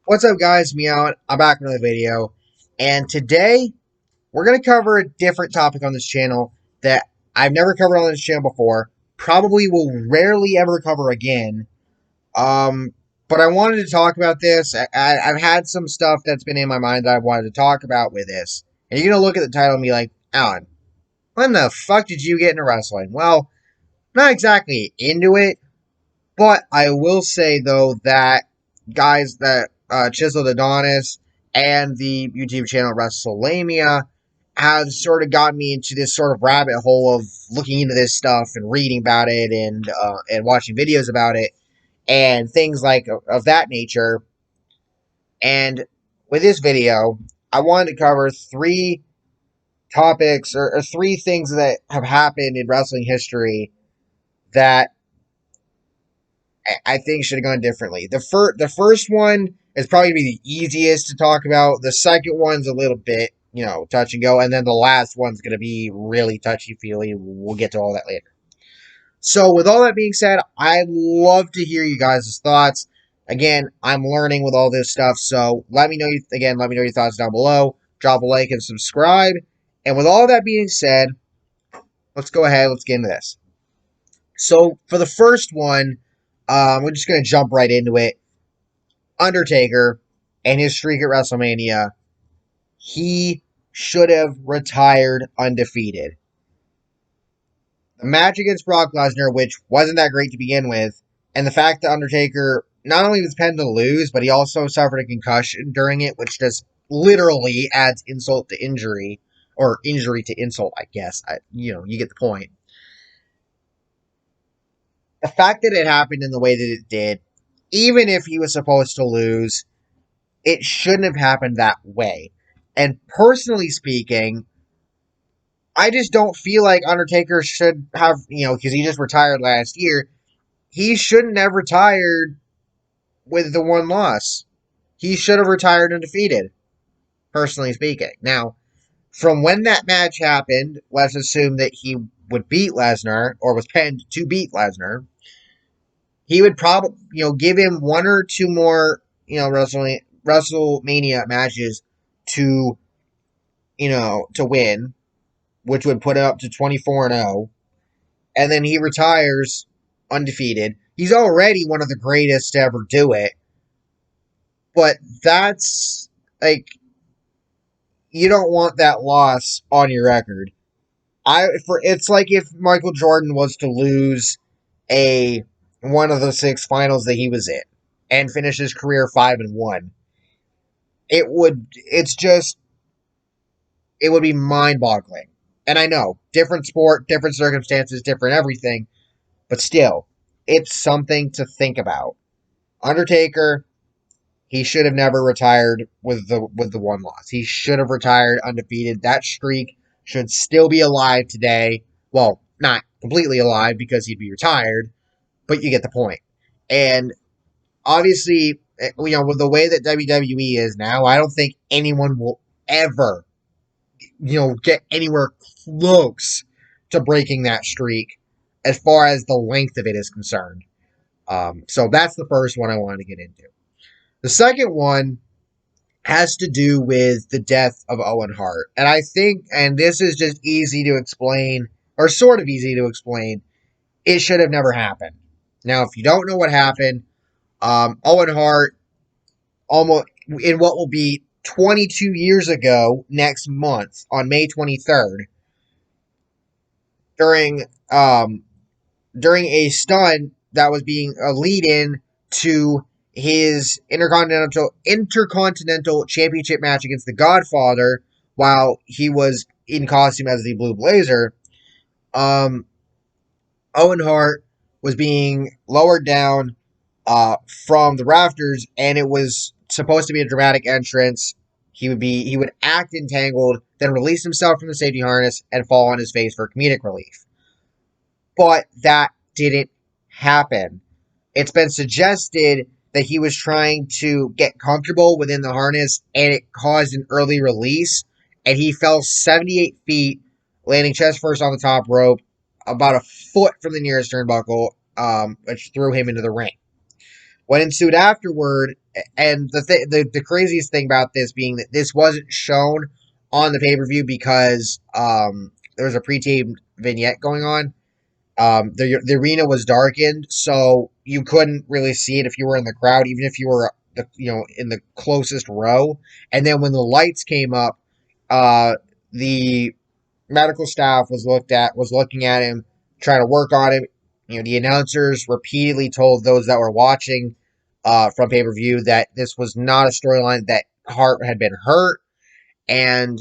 What's up, guys? Meow. I'm back with another video, and today we're going to cover a different topic on this channel that I've never covered on this channel before. Probably will rarely ever cover again. Um, but I wanted to talk about this. I've had some stuff that's been in my mind that I wanted to talk about with this, and you're going to look at the title and be like, Alan, when the fuck did you get into wrestling? Well, not exactly into it, but I will say though that guys that Chiseled Adonis and the YouTube channel Wrestlelamia have sort of gotten me into this sort of rabbit hole of looking into this stuff and reading about it and watching videos about it and things like of that nature. And with this video, I wanted to cover three topics or three things that have happened in wrestling history that I think should have gone differently. The first one is probably gonna be the easiest to talk about. The second one's a little bit, touch and go, and then the last one's gonna be really touchy feely. We'll get to all that later. So, with all that being said, I'd love to hear you guys' thoughts. Again, I'm learning with all this stuff, so let me know. Let me know your thoughts down below. Drop a like and subscribe. And with all that being said, let's go ahead. Let's get into this. So, for the first one, we're just going to jump right into it. Undertaker and his streak at WrestleMania, he should have retired undefeated. The match against Brock Lesnar, which wasn't that great to begin with, and the fact that Undertaker not only was pinned to lose, but he also suffered a concussion during it, which just literally adds insult to injury, or injury to insult, I guess. You get the point. The fact that it happened in the way that it did, even if he was supposed to lose, it shouldn't have happened that way. And personally speaking, I just don't feel like Undertaker should have, because he just retired last year, he shouldn't have retired with the one loss. He should have retired undefeated, personally speaking. Now, from when that match happened, let's assume that he would beat Lesnar, or was pinned to beat Lesnar. He would probably, give him one or two more, WrestleMania matches to, to win, which would put him up to 24-0, and then he retires undefeated. He's already one of the greatest to ever do it, but that's, like, you don't want that loss on your record. It's like if Michael Jordan was to lose a one of the 6 finals that he was in and finish his career 5-1. It would be mind-boggling. And I know, different sport, different circumstances, different everything, but still, it's something to think about. Undertaker, he should have never retired with the one loss. He should have retired undefeated. That streak should still be alive today. Well, not completely alive because he'd be retired, but you get the point. And obviously, with the way that WWE is now, I don't think anyone will ever, get anywhere close to breaking that streak as far as the length of it is concerned. So that's the first one I wanted to get into. The second one has to do with the death of Owen Hart. And I think, and this is just easy to explain, or sort of easy to explain, it should have never happened. Now, if you don't know what happened, Owen Hart, almost in what will be 22 years ago next month, on May 23rd, during a stunt that was being a lead-in to his Intercontinental Championship match against the Godfather, while he was in costume as the Blue Blazer, Owen Hart was being lowered down from the rafters, and it was supposed to be a dramatic entrance. He would act entangled, then release himself from the safety harness and fall on his face for comedic relief. But that didn't happen. It's been suggested that he was trying to get comfortable within the harness, and it caused an early release, and he fell 78 feet, landing chest first on the top rope, about a foot from the nearest turnbuckle, which threw him into the ring. What ensued afterward And the craziest thing about this being that this wasn't shown on the pay per view because there was a pre-taped vignette going on. The arena was darkened, so you couldn't really see it if you were in the crowd, even if you were in the closest row. And then when the lights came up, the medical staff was looking at him, trying to work on him. The announcers repeatedly told those that were watching from pay per view that this was not a storyline, that Hart had been hurt, and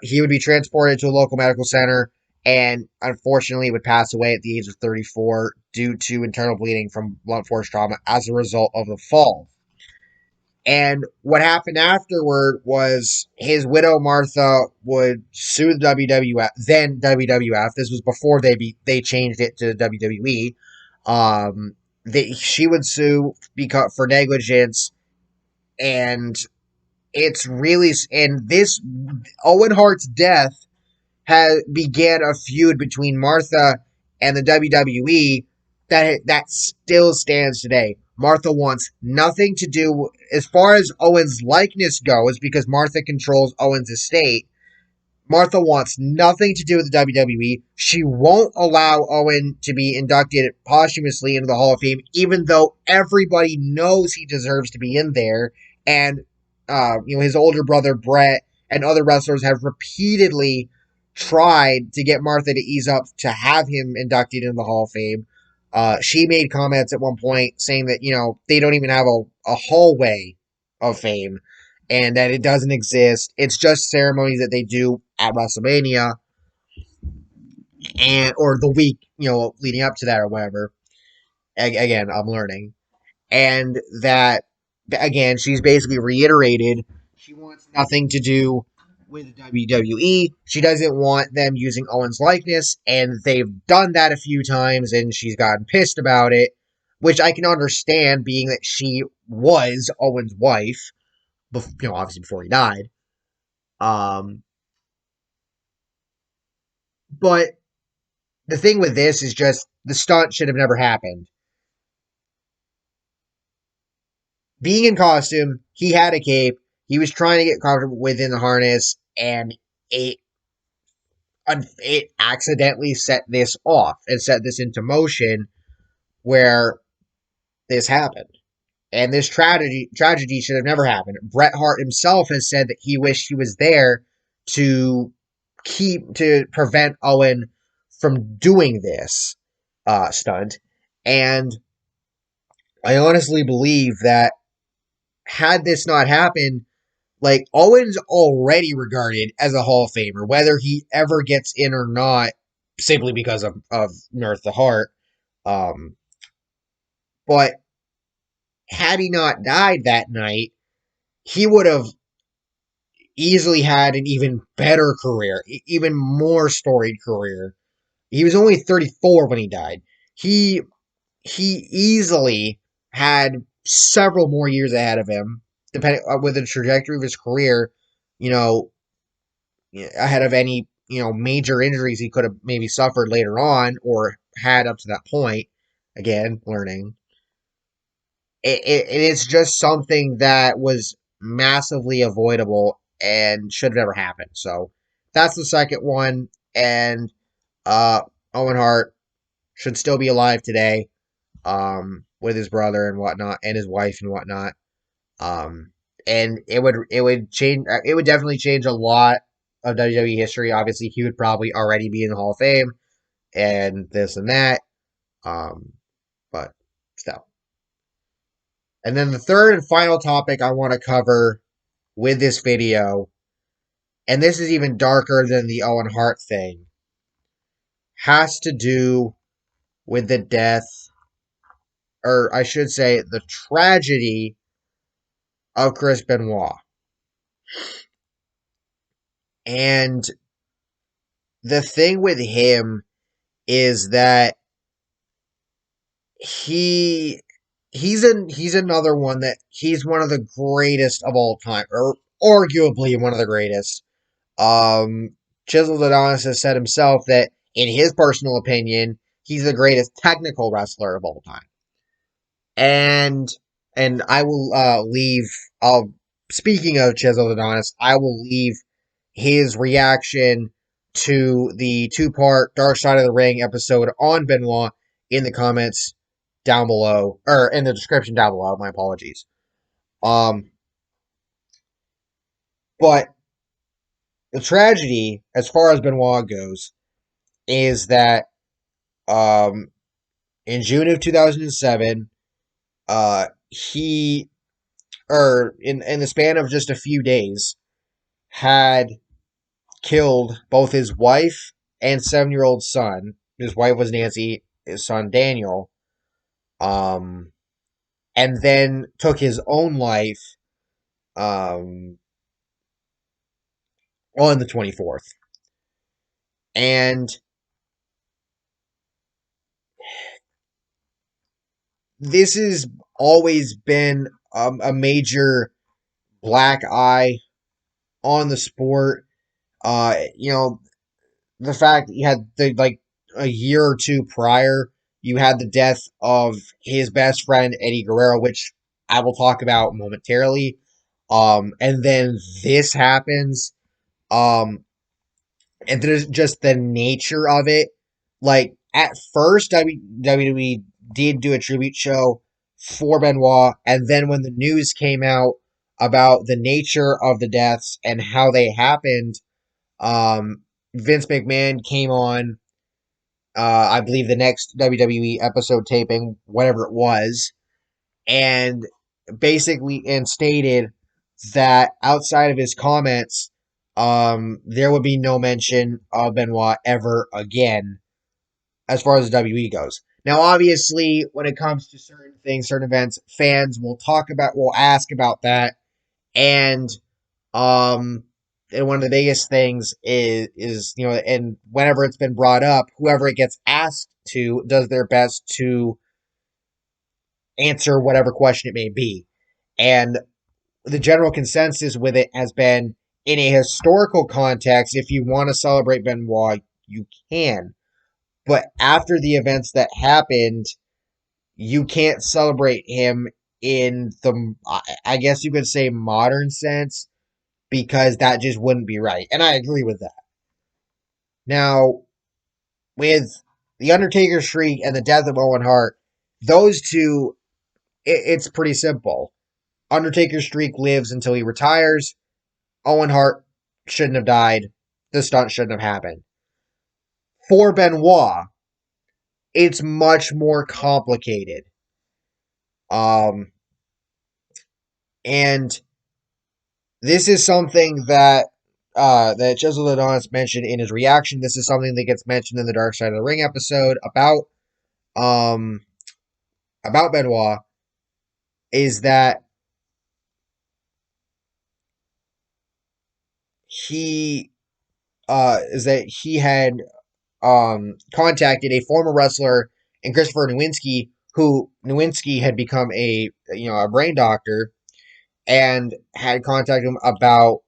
he would be transported to a local medical center, and unfortunately would pass away at the age of 34 due to internal bleeding from blunt force trauma as a result of the fall. And what happened afterward was his widow Martha would sue the WWF, then WWF. This was before they changed it to WWE. She would sue because for negligence, and it's really, and this Owen Hart's death has began a feud between Martha and the WWE that still stands today. Martha wants nothing to do, as far as Owen's likeness goes, because Martha controls Owen's estate. Martha wants nothing to do with the WWE. She won't allow Owen to be inducted posthumously into the Hall of Fame, even though everybody knows he deserves to be in there. And his older brother Brett and other wrestlers have repeatedly tried to get Martha to ease up to have him inducted into the Hall of Fame. She made comments at one point saying that they don't even have a hallway of fame, and that it doesn't exist. It's just ceremonies that they do at WrestleMania and or the week, leading up to that or whatever. Again, I'm learning. And that again, she's basically reiterated she wants nothing to do with WWE. She doesn't want them using Owen's likeness, and they've done that a few times, and she's gotten pissed about it, which I can understand, being that she was Owen's wife, obviously before he died. Um, but the thing with this is just the stunt should have never happened. Being in costume, he had a cape. He was trying to get comfortable within the harness, and it it accidentally set this off and set this into motion where this happened. And this tragedy should have never happened. Bret Hart himself has said that he wished he was there to prevent Owen from doing this stunt. And I honestly believe that had this not happened, like, Owen's already regarded as a Hall of Famer, whether he ever gets in or not, simply because of Nerf the Hart. Um, but had he not died that night, he would have easily had an even better career, even more storied career. He was only 34 when he died. He easily had several more years ahead of him, depending with the trajectory of his career. You know, ahead of any major injuries he could have maybe suffered later on or had up to that point. Again, learning. It's just something that was massively avoidable and should have never happened. So that's the second one, and uh, Owen Hart should still be alive today, with his brother and whatnot, and his wife and whatnot. Um, and it would definitely change a lot of WWE history. Obviously, he would probably already be in the Hall of Fame and this and that. Um, but still. And then the third and final topic I want to cover with this video, and this is even darker than the Owen Hart thing, has to do with the death, or I should say, the tragedy of Chris Benoit. And the thing with him is that he's another one that he's one of the greatest of all time, or arguably one of the greatest. Um, Chiseled Adonis has said himself that, in his personal opinion, he's the greatest technical wrestler of all time. And and I will leave. I'll speaking of Chiseled Adonis, I will leave his reaction to the two-part Dark Side of the Ring episode on Benoit in the comments down below, or in the description down below. My apologies. Um, but the tragedy, as far as Benoit goes, is that um, in June of 2007, he, or in the span of just a few days, had killed both his wife and 7-year-old son. His wife was Nancy, his son Daniel, um, and then took his own life um, on the 24th. And this has always been a major black eye on the sport. You know, the fact you had the like a year or two prior, you had the death of his best friend Eddie Guerrero, which I will talk about momentarily. And then this happens. Um, and there's just the nature of it. Like at first, WWE did do a tribute show for Benoit, and then when the news came out about the nature of the deaths and how they happened, Vince McMahon came on. I believe the next WWE episode taping, whatever it was, and basically and stated that outside of his comments, there would be no mention of Benoit ever again as far as the WWE goes. Now, obviously, when it comes to certain things, certain events, fans will ask about that, and um, and one of the biggest things is and whenever it's been brought up, whoever it gets asked to does their best to answer whatever question it may be, and the general consensus with it has been in a historical context. If you want to celebrate Benoit, you can, but after the events that happened, you can't celebrate him in the, I guess you could say, modern sense, because that just wouldn't be right. And I agree with that. Now, with the Undertaker streak and the death of Owen Hart, those two, it's pretty simple. Undertaker streak lives until he retires. Owen Hart shouldn't have died. The stunt shouldn't have happened. For Benoit, it's much more complicated. Um, and this is something that Chiseled Adonis mentioned in his reaction. This is something that gets mentioned in the Dark Side of the Ring episode um about Benoit. Is that he had contacted a former wrestler and Christopher Nowinski, who Nowinski had become a brain doctor, and had contacted him about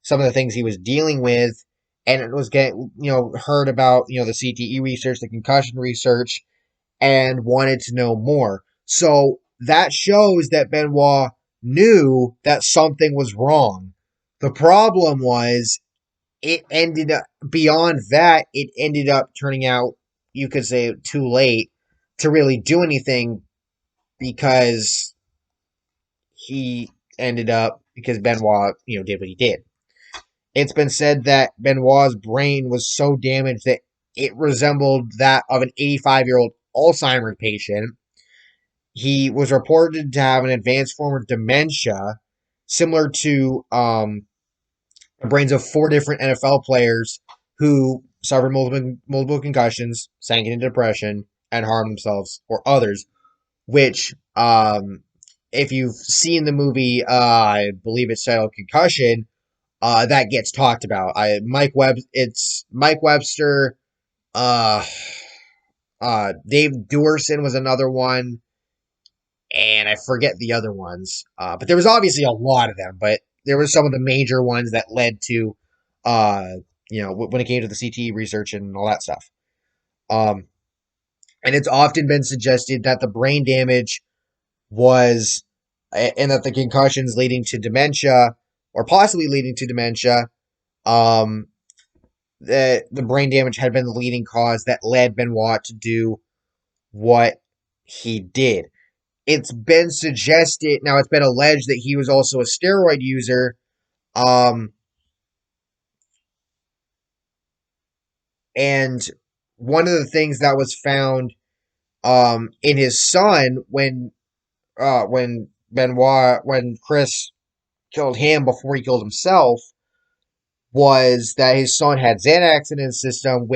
some of the things he was dealing with, and it was getting heard about the CTE research, the concussion research, and wanted to know more. So that shows that Benoit knew that something was wrong. The problem was it ended up beyond that. It ended up turning out, you could say, too late to really do anything, because he ended up because Benoit did what he did. It's been said that Benoit's brain was so damaged that it resembled that of an 85-year-old Alzheimer's patient. He was reported to have an advanced form of dementia, similar to the brains of 4 different NFL players who suffered multiple concussions, sank into depression, and harmed themselves or others. Which, if you've seen the movie, I believe it's titled Concussion, that gets talked about. It's Mike Webster. Uh, Dave Duerson was another one, and I forget the other ones. But there was obviously a lot of them, but there were some of the major ones that led to, uh, when it came to the CTE research and all that stuff. Um, and it's often been suggested that the brain damage was, and that the concussions leading to dementia, or possibly leading to dementia, um, the brain damage had been the leading cause that led Benoit to do what he did. It's been suggested, now it's been alleged that he was also a steroid user, um, and one of the things that was found in his son when when Chris killed him before he killed himself was that his son had Xanax in his system,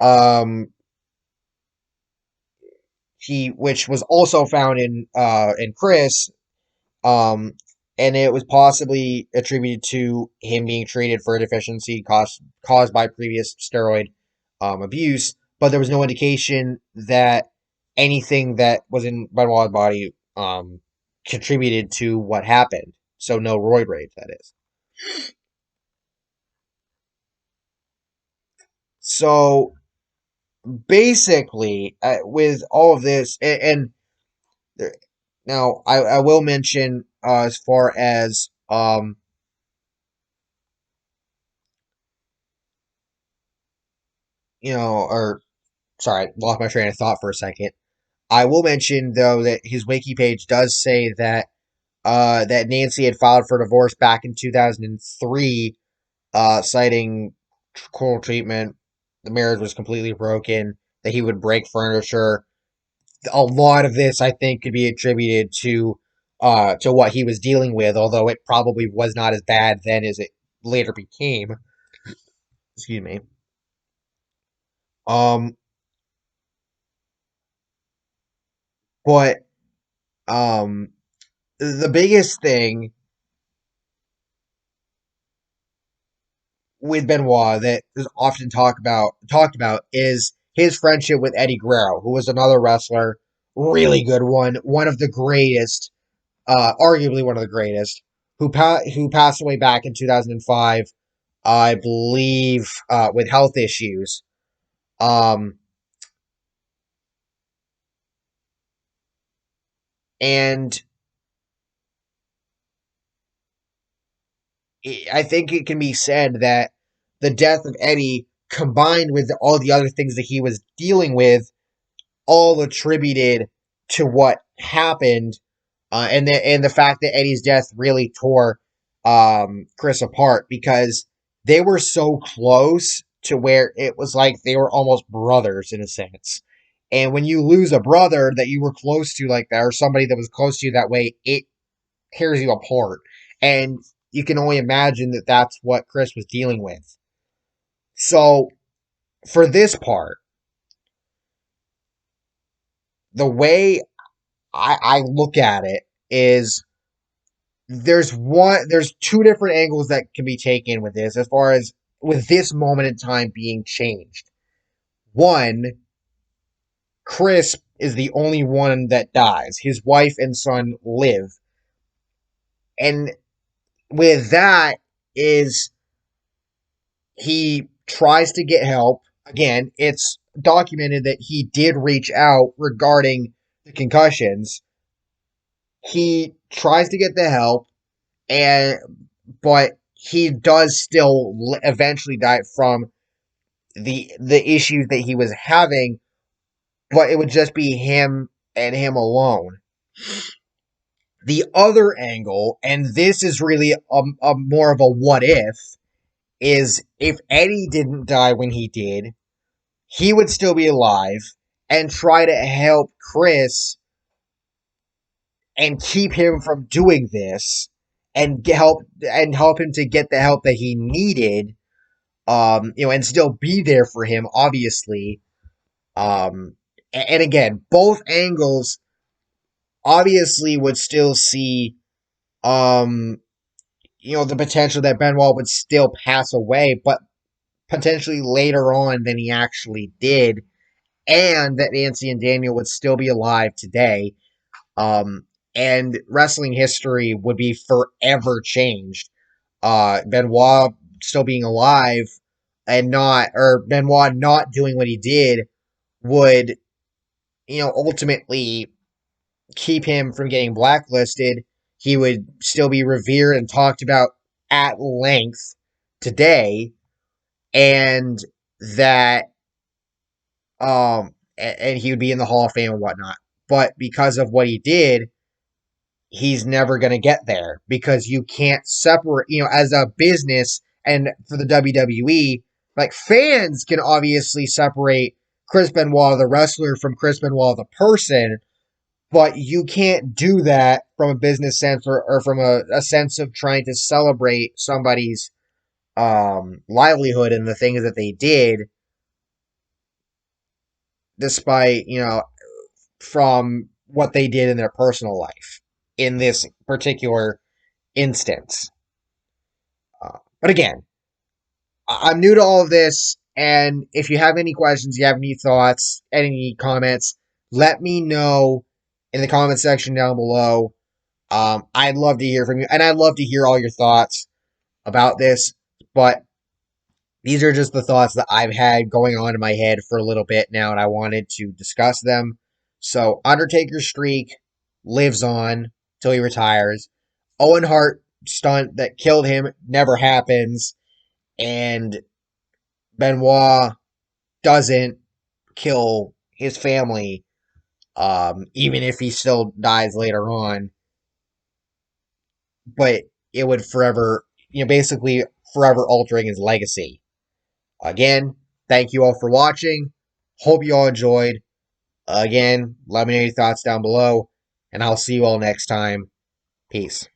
um which was also found in Chris, um and it was possibly attributed to him being treated for a deficiency caused by previous steroid abuse, but there was no indication that anything that was in Benoit's body contributed to what happened. So no roid rage, that is. So basically, with all of this, and now I will mention as far as or sorry, I lost my train of thought for a second. I will mention though that his wiki page does say that that Nancy had filed for divorce back in 2003, citing cruel treatment. The marriage was completely broken. That he would break furniture. A lot of this, I think, could be attributed to what he was dealing with, although it probably was not as bad then as it later became. Excuse me. Um, but um, the biggest thing with Benoit that is often talked about is his friendship with Eddie Guerrero, who was another wrestler, really good one of the greatest, arguably one of the greatest, who passed away back in 2005, I believe, with health issues. Um, and I think it can be said that the death of Eddie, combined with all the other things that he was dealing with, all attributed to what happened, and the fact that Eddie's death really tore Chris apart because they were so close to where it was like they were almost brothers in a sense. And when you lose a brother that you were close to like that, or somebody that was close to you that way, it tears you apart. And you can only imagine that that's what Chris was dealing with. So for this part, the way I look at it is there's two different angles that can be taken with this as far as with this moment in time being changed. One, Chris is the only one that dies. His wife and son live. And with that is he tries to get help. Again, it's documented that he did reach out regarding the concussions. He tries to get the help, and but he does still eventually die from the issues that he was having, but it would just be him and him alone. The other angle, and this is really a more of a what is if Eddie didn't die when he did, he would still be alive and try to help Chris and keep him from doing this and help him to get the help that he needed, and still be there for him, obviously. And again, both angles obviously would still see, um, the potential that Benoit would still pass away, but potentially later on than he actually did, and that Nancy and Daniel would still be alive today. Um, and wrestling history would be forever changed. Benoit still being alive or Benoit not doing what he did would, ultimately, keep him from getting blacklisted. He would still be revered and talked about at length today, and that and he would be in the Hall of Fame and whatnot. But because of what he did, he's never going to get there because you can't separate, as a business and for the WWE, like fans can obviously separate Chris Benoit, the wrestler, from Chris Benoit, the person, but you can't do that from a business sense or from a sense of trying to celebrate somebody's livelihood and the things that they did, despite, from what they did in their personal life in this particular instance. But again, I'm new to all of this, and if you have any questions, you have any thoughts, any comments, let me know in the comment section down below. I'd love to hear from you, and I'd love to hear all your thoughts about this. But these are just the thoughts that I've had going on in my head for a little bit now, and I wanted to discuss them. So, Undertaker's streak lives on till he retires. Owen Hart stunt that killed him never happens, and Benoit doesn't kill his family, even if he still dies later on. But it would forever, basically forever altering his legacy. Again, thank you all for watching. Hope you all enjoyed. Again, let me know your thoughts down below, and I'll see you all next time. Peace.